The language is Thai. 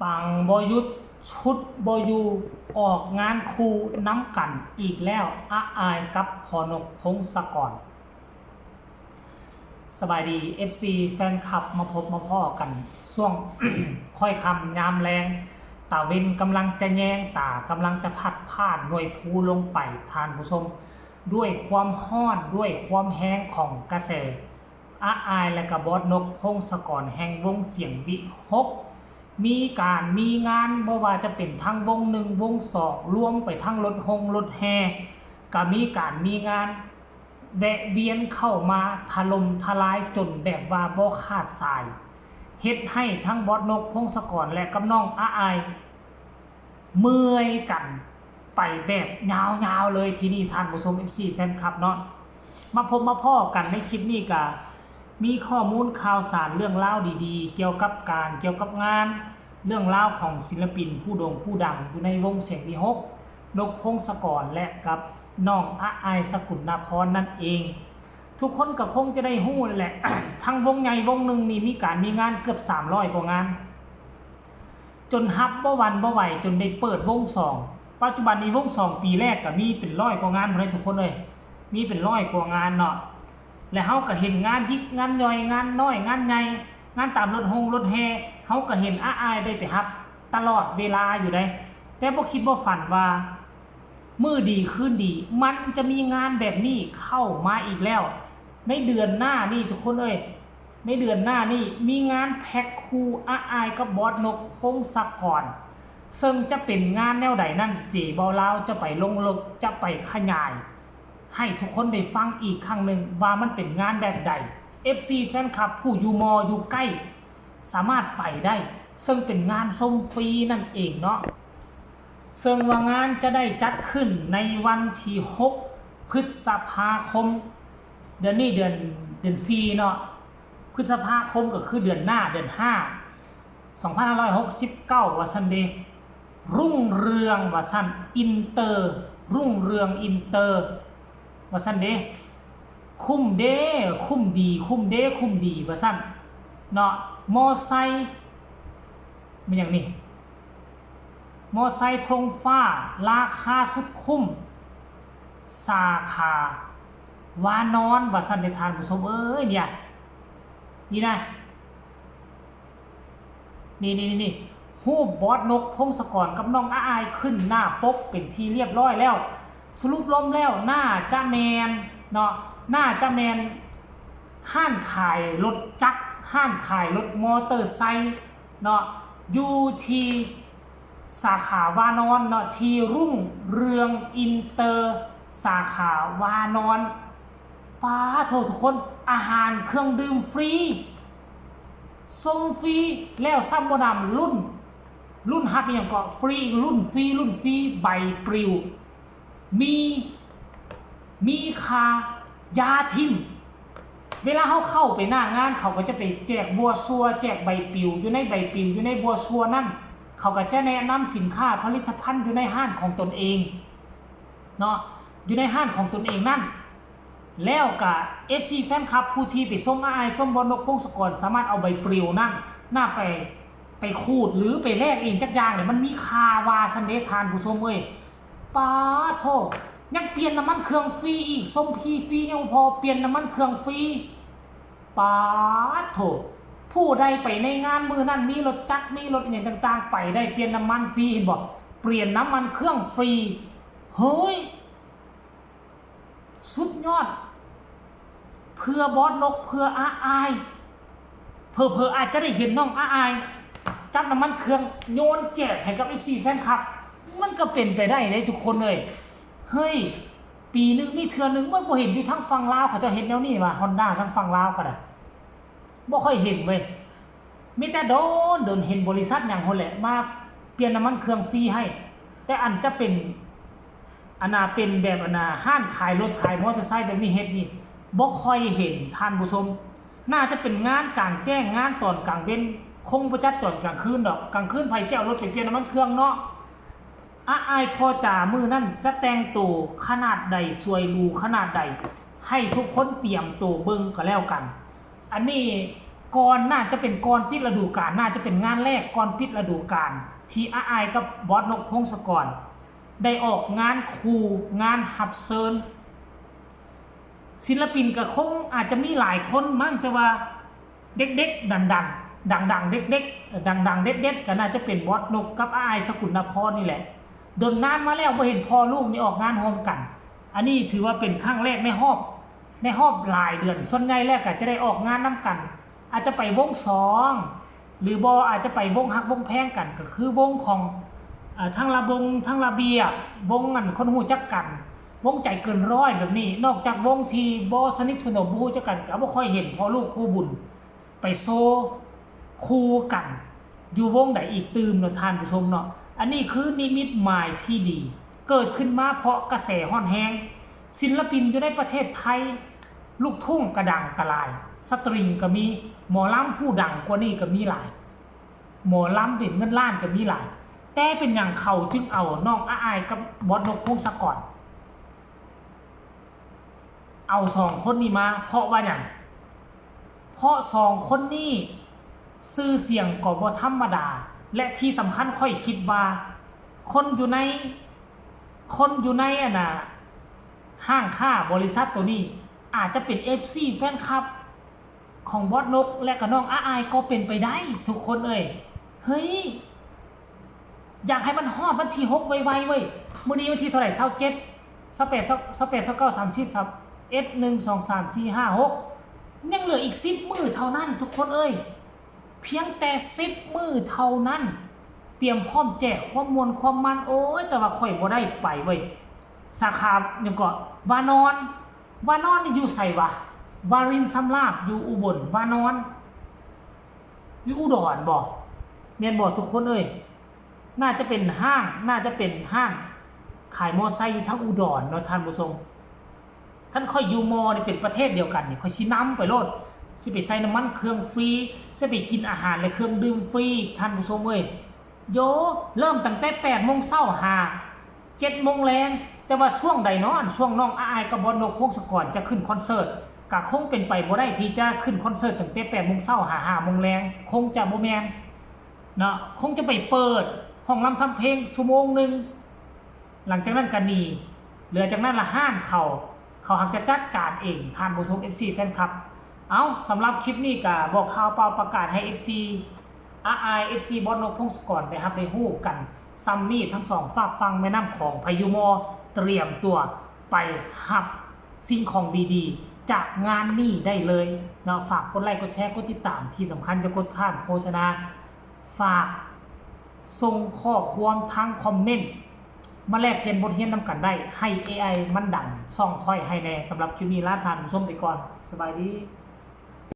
ปังบยุทธชุดบอยู่ออกงานคู่น้ำกันอีกแล้วอาอายกับพอนกพงศกรสบายดี FC แฟนคลับมาพบมาพ่อกันช่วง ค่อยคำยามแรงตาเวนกำลังจะแยงตากำลังจะพัดผ่านหน่วยภูลงไปทานผู้ชมด้วยความห้อนด้วยความแห้งของกระแสอาอายและกับบอสนกพงศกรแห่งวงเสียงวิหกมีงานบ่ว่าจะเป็นทั้งวงหนึ่งวงสองรวมไปทั้งรถแห่ก็มีงานแวะเวียนเข้ามาถล่มทลายจนแบบว่าบ่ขาดสายเฮ็ดให้ทั้งบอสนกพงศกรและกับน้องอาอายเมื่อยกันไปแบบยาวๆเลยทีนี้ท่านผู้ชม FC แฟนคลับเนาะมาพบมาพ่อกันในคลิปนี้ก็มีข้อมูลข่าวสารเรื่องราวดีๆเกี่ยวกับงานเรื่องราวของศิลปินผู้โด่งผู้ดังอยู่ในวงเสียงวิหกนกพงศกรและกับน้องอาอายสกุลนพรนั่นเองทุกคนก็คงจะได้ฮู้นั่นแหละ ทั้งวงใหญ่วงหนึ่งนี่มีงานเกือบ300กว่างานจนฮับบ่วันบ่ไหวจนได้เปิดวง2ปัจจุบันนี้วง2ปีแรกก็มีเป็น100กว่างานหมดเลยทุกคนเลยมีเป็น100กว่างานเนาะและเฮาก็เห็นงานยิกงานย่อยงานน้อยงานใหญ่งานตามรถแห่เฮาก็เห็นอาอายได้ไปฮับตลอดเวลาอยู่ได้แต่บ่คิดบ่ฝันว่ามื้อดีคืนดีมันจะมีงานแบบนี้เข้ามาอีกแล้วในเดือนหน้านี่ทุกคนเอ้ยในเดือนหน้านี่มีงานแพ็คคู่อาอายกับบอสนกพงศกรซึ่งจะเป็นงานแนวใดนั่นเจบ่ลาวจะไปลงลึกจะไปขยายให้ทุกคนได้ฟังอีกครั้งหนึ่งว่ามันเป็นงานแบบใด FC แฟนคลับผู้อยู่มออยู่ใกล้สามารถไปได้ซึ่งเป็นงานส้มฟรีนั่นเองเนาะซึ่งว่างานจะได้จัดขึ้นในวันที่6พฤษภาคมเดือนนี้เดือน4เนาะพฤษภาคมก็คือเดือนหน้าเดือน5 2569ว่าซั่นเด้รุ่งเรืองว่าซั่นอินเตอร์รุ่งเรืองอินเตอร์ว่าซั่นเด้คุ้มเด้คุ้มดีว่าซั่นเนาะมอไซค์มันอย่างนี้มอไซค์ธงฟ้าราคาสุดคุ้มสาขาวานอนว่าซั่นในทานผู้ชมเอ้ยเนี่ยนี่นะนี่ฮูปบอสนกพงศกรกับน้องอาอายขึ้นหน้าปกเป็นที่เรียบร้อยแล้วสรุปล้มแล้วหน้าจะแมนเนาะหน้าจะแมนห้านขายรถจักรห้านขายรถมอเตอร์ไซค์เนาะอยู่ที่สาขาวานอนเนาะที่รุ่งเรืองอินเตอร์สาขาวานอนป้าโทษทุกคนอาหารเครื่องดื่มฟรีส่งฟรีแล้วซ้ำบ่นำรุ่นฮับอย่างก็ฟรีรุ่นฟรีใบปลิวมีคายาทิมเวลาเขาเข้าไปหน้างานเขาก็จะไปแจกบัวซัวแจกใบปลิวอยู่ในใบปลิวอยู่ในบัวซัวนั่นเขาก็จะแนะนำสินค้าผลิตภัณฑ์อยู่ในห้างของตนเองเนาะอยู่ในห้างของตนเองนั่นแล้วก็ FC แฟนคลับผู้ที่ไปส่งอาอายส่งบอลนกพงศกรสามารถเอาใบปลิวนั่นหน้าไปขูดหรือไปแลกเองจักอย่างเนี่ยมันมีคาวาซันเดทานผู้ชมเอ้ยป้าโทษยังเปลี่ยนน้ำมันเครื่องฟรีอีกส้มพีฟรียังพอเปลี่ยนน้ำมันเครื่องฟรีป้าโทษผู้ใดไปในงานมือนั่นมีรถจักรมีรถอย่างต่างๆไปได้เปลี่ยนน้ำมันฟรีเห็นบอกเปลี่ยนน้ำมันเครื่องฟรีเฮ้ยสุดยอดเพื่อบอสนกเพื่ออาอายเพื่ออาจจะได้เห็นน้องอาอายจับน้ำมันเครื่องโยนแจกให้กับ FC แฟนคลับมันก็เป็นไปได้เลยทุกคนเลยเฮ้ยปีนึงมีเทื่อนึงมันบ่เห็นอยู่ทั้งฝั่งลาวเขาจะเห็นแนวนี้ว่า Honda ทั้งฝั่งลาวก็ได้บ่ค่อยเห็นเว้ยมีแต่โดนเห็นบริษัทอย่างคนแหละมาเปลี่ยนน้ำมันเครื่องฟรีให้แต่อันจะเป็นเป็นแบบห้างขายรถขายมอเตอร์ไซค์แบบนี้เฮ็ดนี่บ่ค่อยเห็นท่านผู้ชมน่าจะเป็นงานกลางแจ้งงานตอนกลางเว้นคงบ่จัดจอดกลางคืนดอกกลางคืนไผสิเอารถไปเปลี่ยนน้ำมันเครื่องเนาะอาอายพอจ่ามือนั่นจะแต่งตัวขนาดใดสวยหรูขนาดใดให้ทุกคนเตรียมตัวเบิ่งก็แล้วกันอันนี้ ก่อนน่าจะเป็นก่อนปิดฤดูกาลน่าจะเป็นงานแรกก่อนปิดฤดูกาลที่อ้ายกับบอสนกพงศกรได้ออกงานคู่งานหับเซิร์นศิลปินก็คงอาจจะมีหลายคนมั้งแต่ว่าเด็กๆดังเด็กๆดังเด็ดๆก็น่าจะเป็นบอสนกกับอ้ายสกุลนพรนี่แหละโดนนานมาแล้วบ่เห็นพ่อลูกนี่ออกงานร่วมกันอันนี้ถือว่าเป็นครั้งแรกในรอบหลายเดือนส่วนใหญ่แล้วก็จะได้ออกงานนํกันอาจจะไปวงสองหรือบ่อาจจะไปวงฮักวงแพงกันก็คือวงของทั้งระบงทั้งระเบียบวงอันคนฮู้จักกันวงใจเกินร้อยแบบนี้นอกจากวงที่บ่สนิทสนมบ่ฮู้จักกันก็บ่ค่อยเห็นพ่อลูกคู่บุญไปโซคู่กันอยู่วงใดอีกตื่มเนาะท่านผู้ชมเนาะอันนี้คือนิมิตหมายที่ดีเกิดขึ้นมาเพราะกระแสฮ้อนแฮงศิลปินอยู่ในประเทศไทยลูกทุ่งกระดังกระลายสตริงก็มีหมอลำผู้ดังกว่านี้ก็มีหลายหมอลำเป็นเงินล้านก็มีหลายแต่เป็นอย่างเขาจึงเอาน้องอ้ายกับบอสนกพงศกรเอา2คนนี้มาเพราะว่าอย่างเพราะ2คนนี้ชื่อเสียงก็บ่ธรรมดาและที่สำคัญค่อยคิดว่าคนอยู่ในห้างค้าบริษัทตัวนี้อาจจะเป็น FC แฟนคลับของบอสนกและก็น้องอ้ายก็เป็นไปได้ทุกคนเฮ้ยอยากให้มันฮอดวันที่6ไวๆเว้ยมื้อนี้วันที่เท่าไหร่27 28 29 30 1 2 3 4 5 6ยังเหลืออีก10มื้อเท่านั้นทุกคนเพียงแต่10มื้อเท่านั้นเตรียมพร้อมแจกความมวลความมันโอ้ยแต่ว่าข่อยบ่ได้ไปเว้ยสาขายังก็วานอนนี่อยู่ไสวะวารินสำราบอยู่อุบลวานอนอยู่อุดรบ่แม่นบ่ทุกคนน่าจะเป็นห้างขายมอไซค์อยู่ทางอุดรเนาะท่านผู้ชมท่านค่อยอยู่มอนี่เป็นประเทศเดียวกันนี่ค่อยสินำไปโลดสิไปใส่น้ำมันเครื่องฟรีสิไปกินอาหารและเครื่องดื่มฟรีท่านผู้ชมโยเริ่มตั้งแต่ 8:00 นเช้าหา 7:00 นแลงแต่ว่าช่วงใดเนาะช่วงน้องอ้ายกับบอสนกพงศกรจะขึ้นคอนเสิร์ตก็คงเป็นไปบ่ได้ที่จะขึ้นคอนเสิร์ตตั้งแต่ 8:00 นเช้าหา 5:00 นแลงคงจะบ่แม่นเนาะคงจะไปเปิดห้องรำทำเพลงชั่วโมงนึงหลังจากนั้นก็หนีเหลือจากนั้นละห้านเขาหักจะจัดการเองท่านผู้ชม FC แฟนคลับสำหรับคลิปนี้ก็บอกข่าวเปล่าประกาศให้ FC RI FC บอสนกพงศกรได้รับได้ฮู้กันซัมนี่ทั้ง2ฝากฟังแม่น้ำของพายุมอเตรียมตัวไปหับสิ่งของดีๆจากงานนี้ได้เลยเนาะฝากกดไลค์กดแชร์กดติดตามที่สำคัญจะกดข้ามโฆษณาฝากส่งข้อความทางคอมเมนต์มาแลกเปลี่ยนบทเรียนนำกันได้ให้ AI มันดังส่องค่อยให้แน่สำหรับคลิปนี้ลาท่านผู้ชมไปก่อนสบายดี